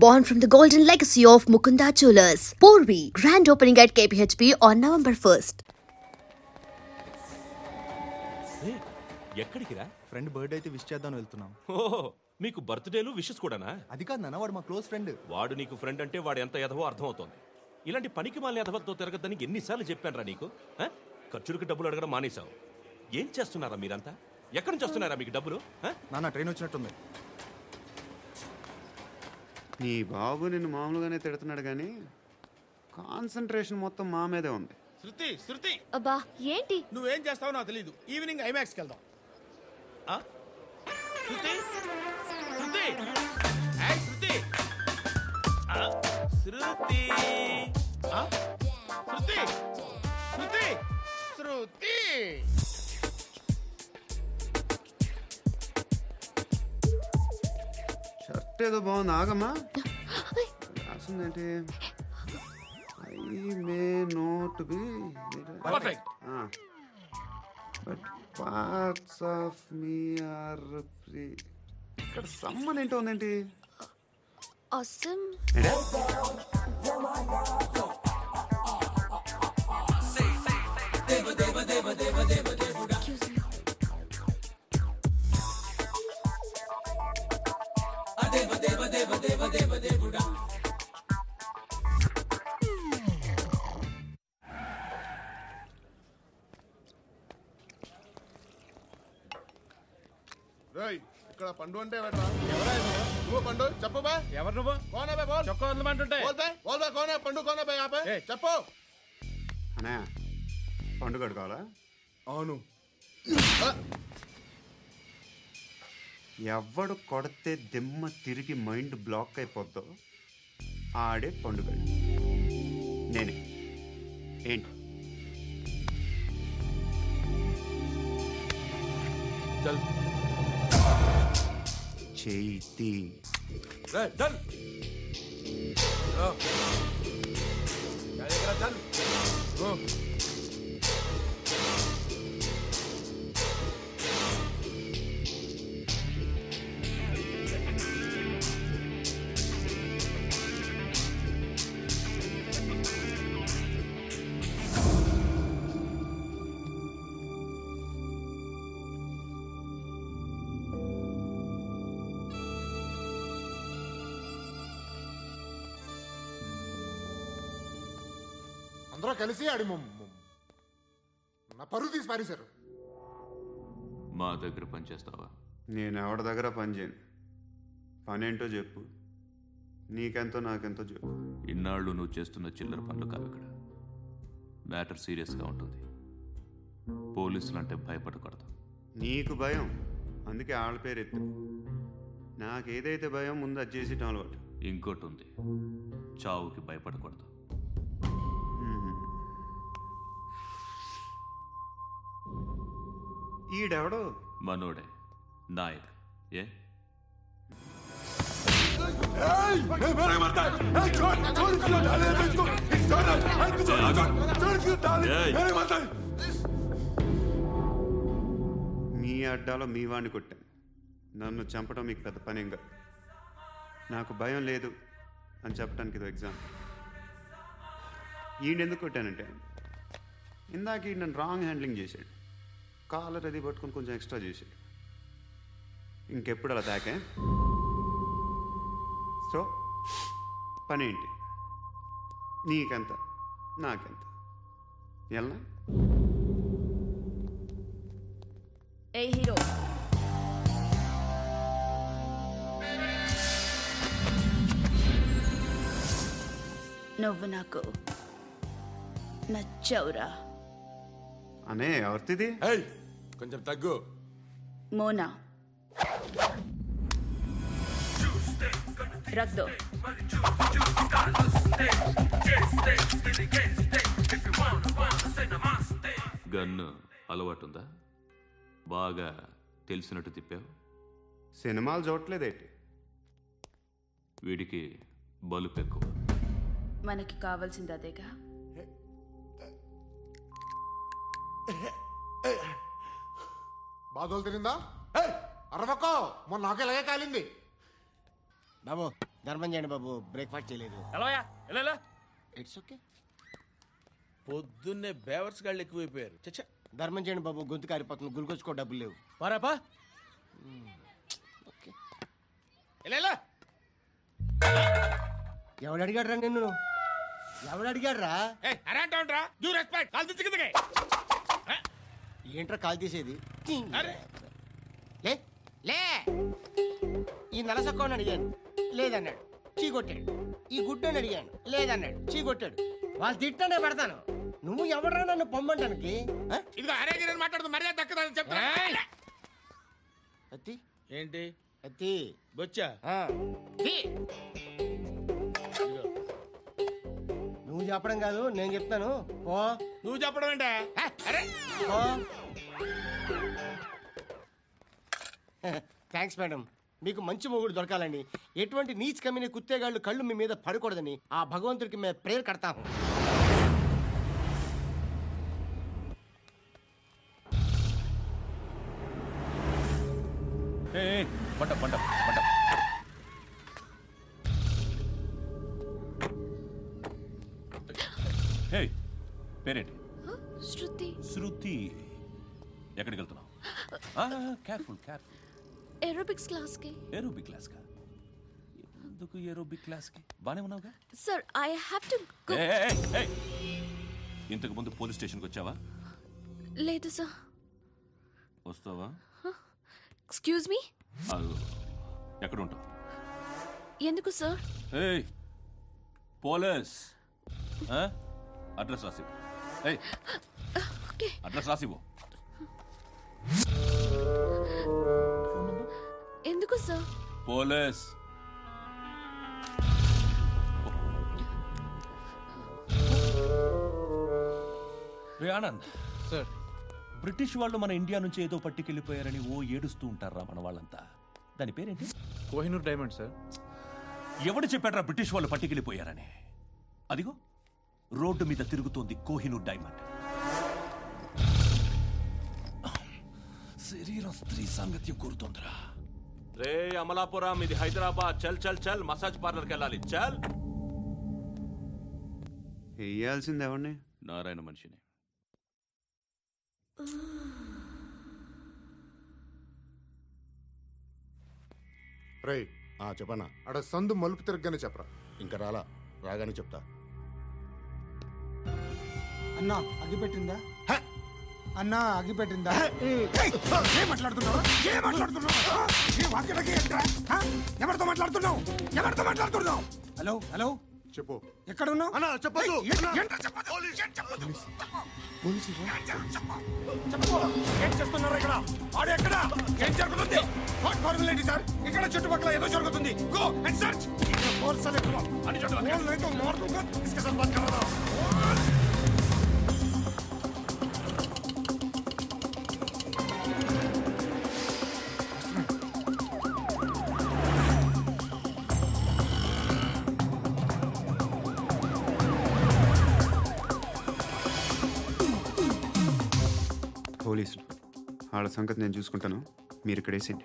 born from the golden legacy of Mukunda Jewelers. Porvi, grand opening at KPHP on November 1st. ఎక్కడికిరా? Friend birthday అయితే wish చేద్దాం వెళ్తున్నాం. ఓహో, మీకు బర్త్డేలు విషెస్ కూడానా? అది కాదు నాన్న, వాడు మా క్లోజ్ ఫ్రెండ్. వాడు నీకు ఫ్రెండ్ అంటే వాడు ఎంత ఎదవో అర్థమవుతోంది. ఇలాంటి పనికి మాలిన ఎదవలతో తిరగద్దని ఎన్నిసార్లు చెప్పానురా నీకు? ఖర్చులకు డబ్బులు అడగడం మానేశావు. ఏం చేస్తున్నారా మీరంతా? ఎక్కడి నుంచి వస్తున్నారా మీకు డబ్బులు? నాన్న ట్రైన్ వచ్చినట్టుంది. నీ బాబు నిన్ను మామూలుగానే తిడుతున్నాడు కానీ కాన్సన్ట్రేషన్ మొత్తం మా మీదే ఉంది. శృతి అబ్బా ఏంటి నువ్వేం చేస్తావో నాకు తెలీదు. ఈవినింగ్ ఐమాక్స్కి వెళ్దాం. శృతి శృతి ఏయ్ శృతి శృతి శృతి శృతి శృతి షర్ట్ ఏదో బాగుంది, ఆగమ్మా. రాసిందేంటి? I may not be perfect. But parts of me are free. ఇక్కడ సమ్మన్ ఏంటో ఉందేంటి? అసమ్ ఏంటే? ఇక్కడ పండు అంటే నువ్వు పండు చెప్పు బా. ఎవరు నువ్వు? కోనే బే బోల్. చొక్కా వదలమంటుంటే బోల్ బే కోనే పండు కోనే బే ఆపే చెప్పు. అనే పండుగ కావాలా? అవును. ఎవడు కొడితే దిమ్మ తిరిగి మైండ్ బ్లాక్ అయిపోద్దో ఆడే పండుగ. నేనే. ఏంటి? చల్ చేతి రే చల్ చల్. అందరూ కలిసి ఆడి నా పరువు తీసి పారేశారు. మా దగ్గర పనిచేస్తావా? నేను ఎవరి దగ్గర పని చేయను. పనేంటో చెప్పు. నీకెంతో నాకెంతో చెప్పు. ఇన్నాళ్ళు నువ్వు చేస్తున్న చిల్లర పనులు కావు. ఇక్కడ మ్యాటర్ సీరియస్గా ఉంటుంది. పోలీసులు అంటే భయపడకూడదు. నీకు భయం, అందుకే ఆళ్ళ పేరు ఎత్తు. నాకేదైతే భయం ముందు అది చేసేటం అలవాటు. ఇంకోటి ఉంది, చావుకి భయపడకూడదు. ఈడెవడో మనోడే నాయక్. ఏ మీ అడ్డాలో మీ వాడిని కొట్టాను. నన్ను చంపడం మీకు పెద్ద పనేం కాదు. నాకు భయం లేదు అని చెప్పడానికి ఇది ఎగ్జాంపుల్. ఈయనెందుకు కొట్టానంటే ఇందాక ఈ నన్ను రాంగ్ హ్యాండ్లింగ్ చేశాడు. కాలర్ అది పట్టుకొని కొంచెం ఎక్స్ట్రా చేశాడు. ఇంకెప్పుడు అలా తాకే. సో పని ఏంటి? నీకెంత నాకెంత ఎలా? ఏ హీరో నువ్వు నాకు నచ్చవురా. అనే ఎవరిది? కొంచెం తగ్గు. మోనా రక్ దో. గన్ను అలవాటుందా? బాగా తెలిసినట్టు తిప్పావు. సినిమాలు చూడట్లేదేంటి? వీడికి బలుపు ఎక్కువ. మనకి కావాల్సింది అదేగా. బాధలు తిరిందా? అరవకో, మొన్న నాకు ఇలాగే కాలింది. బాబు ధర్మం చేయండి బాబు, బ్రేక్ఫాస్ట్ చేయలేదు. ఎలా ఇట్స్ ఓకే. పొద్దున్నే బేవర్స్ గాళ్ళు ఎక్కువైపోయారు. చచ్చా ధర్మం చేయండి బాబు, గొంతు కారిపోతుంది, గురికొచ్చుకో డబ్బులు లేవు. పారాపా ఓకే. ఎలా ఎవడు అడిగాడు రా నిన్ను? ఎవడు అడిగాడు రా? అరేంటా డ్యూ రెస్పెక్ట్ కాల్ తెచ్చి కిందకి. ఏంట్రా కాల్ తీసేది? అరే లే లే. ఈ నలసక్కని అడిగాను, లేదన్నాడు, చీ కొట్టాడు. ఈ గుడ్డని అడిగాను, లేదన్నాడు, చీ కొట్టాడు. వాళ్ళు తిట్టానే పెడతాను. నువ్వు ఎవడరా నన్ను పొమ్మంటానికి? ఇదిగో అరే గిరని మాట్లాడుతూ మర్యాద దక్కదని చెప్తా. అత్తి ఏంటి అత్తి బొచ్చా? ఆ. తీ. నువ్వు చెప్పడం కాదు, నేను చెప్తాను. ఓ నువ్వు చెప్పడం ఏంటా? అరే ఓ. Thanks madam. మీకు మంచి మొగుడు దొరకాలని, ఎటువంటి నీచ్ కమ్మిన కుత్తేగాళ్ళు కళ్ళు మీ మీద పడకూడదని ఆ భగవంతుడికి మేము ప్రేయర్ కడతాము. పంట పంట పంట. హే, పేరేంటి? శృతి. శృతి. ఎక్కడికి వెళ్తున్నావు? Careful careful. ఏరోబిక్స్ క్లాస్ కి. ఏరోబిక్ క్లాస్ కా? ఎందుకు ఏరోబిక్ క్లాస్ కి? బానే ఉన్నావుగా? Sir I have to go. ఇంతకు ముందు పోలీస్ స్టేషన్కి వచ్చావా? లేదు సార్. వస్తావా? Excuse me. ఎక్కడ ఉంటావు? ఎందుకు సార్? ఏయ్ పోలీస్, అడ్రస్ రాసివ్వు. ఏయ్ ఓకే. అడ్రస్ రాసివ్వు. ఎందుకు సార్? పోలీస్. రే ఆనంద్ సార్. బ్రిటిష్ వాళ్ళు మన ఇండియా నుంచి ఏదో పట్టుకెళ్ళిపోయారని ఓ ఏడుస్తూ ఉంటారా మన వాళ్ళంతా? దాని పేరేంటి? Kohinoor diamond sir. ఎవడు చెప్పాడ్రా బ్రిటిష్ వాళ్ళు పట్టుకెళ్ళిపోయారని? అదిగో రోడ్డు మీద తిరుగుతోంది కోహినూర్ డైమండ్. శరీరం స్త్రీ సాంగత్యం కోరుతోందిరా. రే అమలాపురం, ఇది హైదరాబాద్. చల్ చల్ చల్, మసాజ్ పార్లర్కి వెళ్ళాలి. చల్. వేయాల్సింది ఎవరిని? నారాయణ మనిషిని. రై చెప్పనా? అడ సందు మలుపు తిరగగానే చెప్పరా. ఇంకా రాగానే చెప్తా. అన్నా అగిపెట్టిందా? అన్నా అగిపెట్టిందా? ఏం మాట్లాడుతున్నావు? ఎవరితో మాట్లాడుతున్నావు? ఎవరితో మాట్లాడుతున్నావు? హలో హలో, చెప్పు. ఎక్కడ ఉన్నావు? అన్నా చెప్పదు. ఏం చేస్తున్నారు ఇక్కడ? ఆడు ఎక్కడ? ఏం జరుగుతుంది? What formality sir? ఇక్కడ చుట్టుపక్కల ఏదో జరుగుతుంది. Go and search. ఫోర్స్ అనే అని చెప్పండి. नहीं तो मार दूंगा. इसके साथ बात कर रहा हूं. పోలీసులు వాళ్ళ సంగతి నేను చూసుకుంటాను, మీరు ఇక్కడ వేసేయండి.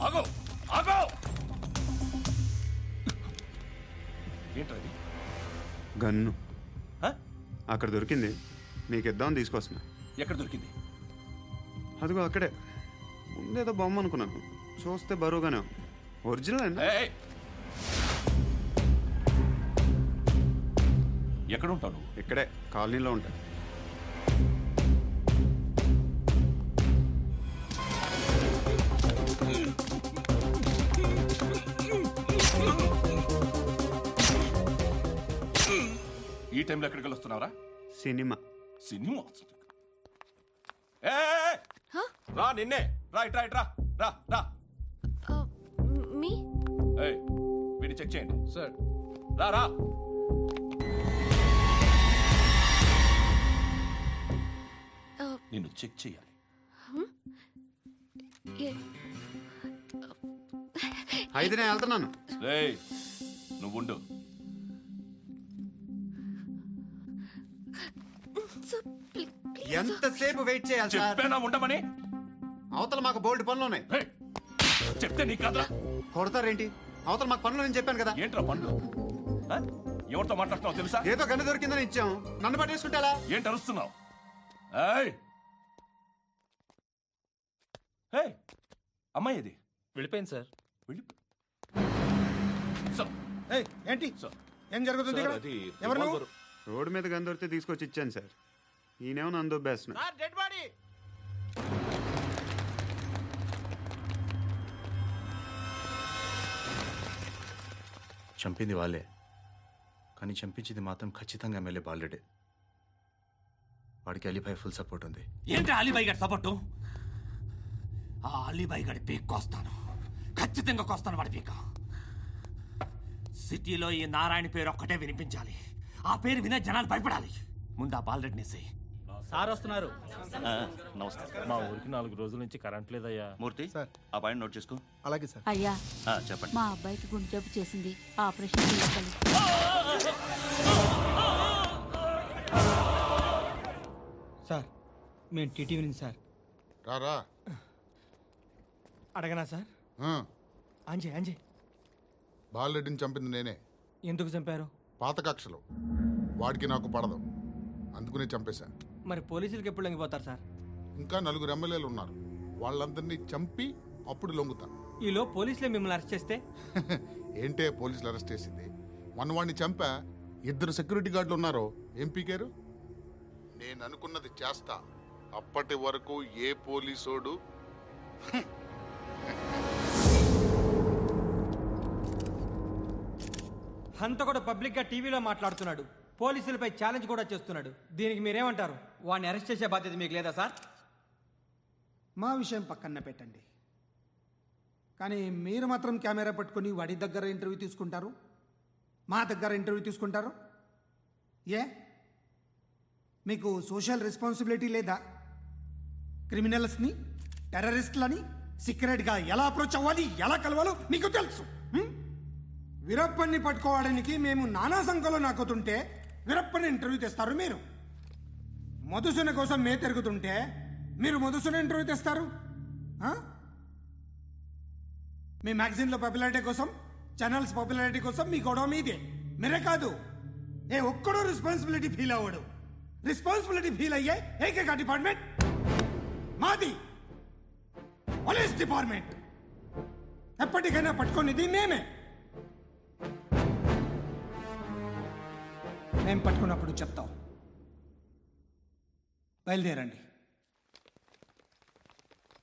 ఆగో ఆగో. ఏంటది? గన్ను అక్కడ దొరికింది, మీకు ఇద్దామని తీసుకొస్తున్నా. ఎక్కడ దొరికింది? అదిగో అక్కడే. ముందేదో బొమ్మ అనుకున్నాను, చూస్తే బరువుగానే ఉంది. ఒరిజినల్ అండి. ఎక్కడ ఉంటావు నువ్వు? ఇక్కడే కాలనీలో ఉంటా. ఈ టైంలో ఎక్కడికి వస్తున్నావురా? సినిమా. సినిమా రా, నిన్నే. రైట్ రైట్ రా రా రా. మీ వీడిని చెక్ చేయండి సార్. రా రా. నిన్ను చెక్ చేయాలి. అయితే నేను వెళ్తున్నాను. రేయ్ నువ్వు ఉండు. ప్లీజ్ ఎంతసేపు వెయిట్ చేయాలి సార్? చెప్పేనా ఉండమని? అవతల మాకు బోల్డ్ పనులు ఉన్నాయి. ఏయ్, చెప్తే నీకు కదా. కొడతారేంటి? అవతల మాకు పనులు నేను చెప్పాను కదా. ఏంట్రా పండ్లు? ఆ? ఎవరితో మాట్లాడుతున్నావు తెలుసా? ఏదో గన్ను దొరికిందని ఇచ్చాం, నన్ను పట్టేసుకుంటా. ఏంటి అరుస్తున్నావు? ఏయ్! ఏయ్! అమ్మాయి ఇది వెళ్ళిపోయింది సార్. సార్, ఏయ్, ఏంటి సార్. ఏం జరుగుతుంది సార్, ఇక్కడ? అది ఎవరు నువ్వు? రివాల్వర్. రోడ్డు మీద గన్ను దొరికితే తీసుకొచ్చి ఇచ్చాను సార్. ఈయనేమో నన్ను దొబ్బేస్తున్నా. Sir dead body. చంపింది వాళ్ళే, కానీ చంపించింది మాత్రం ఖచ్చితంగా ఎమ్మెల్యే బాలుడే. వాడికి అలీభాయ్ ఫుల్ సపోర్ట్ ఉంది. ఏంటి అలీబాయి గారి సపోర్టు? ఆ అలీబాయి గారి పీక్ కోస్తాను, ఖచ్చితంగా కోస్తాను వాడి పీక. సిటీలో ఈ నారాయణ పేరు ఒక్కటే వినిపించాలి. ఆ పేరు వినే జనాలు భయపడాలి. ముందు ఆ బాలరెడ్డి నేసి. సార్ వస్తున్నారు. నమస్కారం. మా ఊరికి 4 రోజుల నుంచి కరెంట్ లేదయ్యా. మూర్తి, సార్. ఆ పాయింట్ నోట్ చేసుకో. అలాగే సార్. అయ్యా చెప్పండి. మా అబ్బాయికి గుండె జబ్బు చేసింది, ఆపరేషన్ చేయాలి. సార్ మేము టీటీవీ నుంచి సార్. రారా. అడగనా సార్? అంజే బాలరెడ్డిని చంపింది నేనే. ఎందుకు చంపారు? పాత కక్షలు. వాడికి నాకు పడదు, అందుకునే చంపేశా. మరి పోలీసులకి ఎప్పుడు లొంగిపోతారు సార్? ఇంకా 4 ఎమ్మెల్యేలు ఉన్నారు, వాళ్ళందరినీ చంపి అప్పుడు లొంగుతా. ఈలో పోలీసులే మిమ్మల్ని అరెస్ట్ చేస్తే? ఏంటే పోలీసులు అరెస్ట్ చేసింది? వాడిని చంపా. 2 సెక్యూరిటీ గార్డులు ఉన్నారు, ఏం పీకారు? నేను అనుకున్నది చేస్తా. అప్పటి వరకు ఏ పోలీసోడు హంత కూడా పబ్లిక్ గా టీవీలో మాట్లాడుతున్నాడు, పోలీసులపై ఛాలెంజ్ కూడా చేస్తున్నాడు. దీనికి మీరేమంటారు? వాడిని అరెస్ట్ చేసే బాధ్యత మీకు లేదా సార్? మా విషయం పక్కన పెట్టండి, కానీ మీరు మాత్రం కెమెరా పట్టుకొని వాడి దగ్గర ఇంటర్వ్యూ తీసుకుంటారు, మా దగ్గర ఇంటర్వ్యూ తీసుకుంటారు. ఏ మీకు సోషల్ రెస్పాన్సిబిలిటీ లేదా? క్రిమినల్స్ని, టెర్రరిస్టులని సీక్రెట్గా ఎలా అప్రోచ్ అవ్వాలి, ఎలా కలవాలో మీకు తెలుసు. వీరప్పన్ని పట్టుకోవడానికి మేము నానా సంఖ్యలో నాకుతుంటే వీరప్పని ఇంటర్వ్యూ తెస్తారు మీరు. మధుసూన కోసం మే తిరుగుతుంటే మీరు మధుసూన ఇంటర్వ్యూ తెస్తారు. మీ మ్యాగజైన్లో పాపులారిటీ కోసం, ఛానల్స్ పాపులారిటీ కోసం మీ గొడవ మీదే. మీరే కాదు, ఏ ఒక్కడో రెస్పాన్సిబిలిటీ ఫీల్ అవ్వడు. రెస్పాన్సిబిలిటీ ఫీల్ అయ్యే ఏకైక డిపార్ట్మెంట్ మాది, పోలీస్ డిపార్ట్మెంట్. ఎప్పటికైనా పట్టుకునేది మేమే. మేము పట్టుకున్నప్పుడు చెప్తాం. బయలుదేరండి.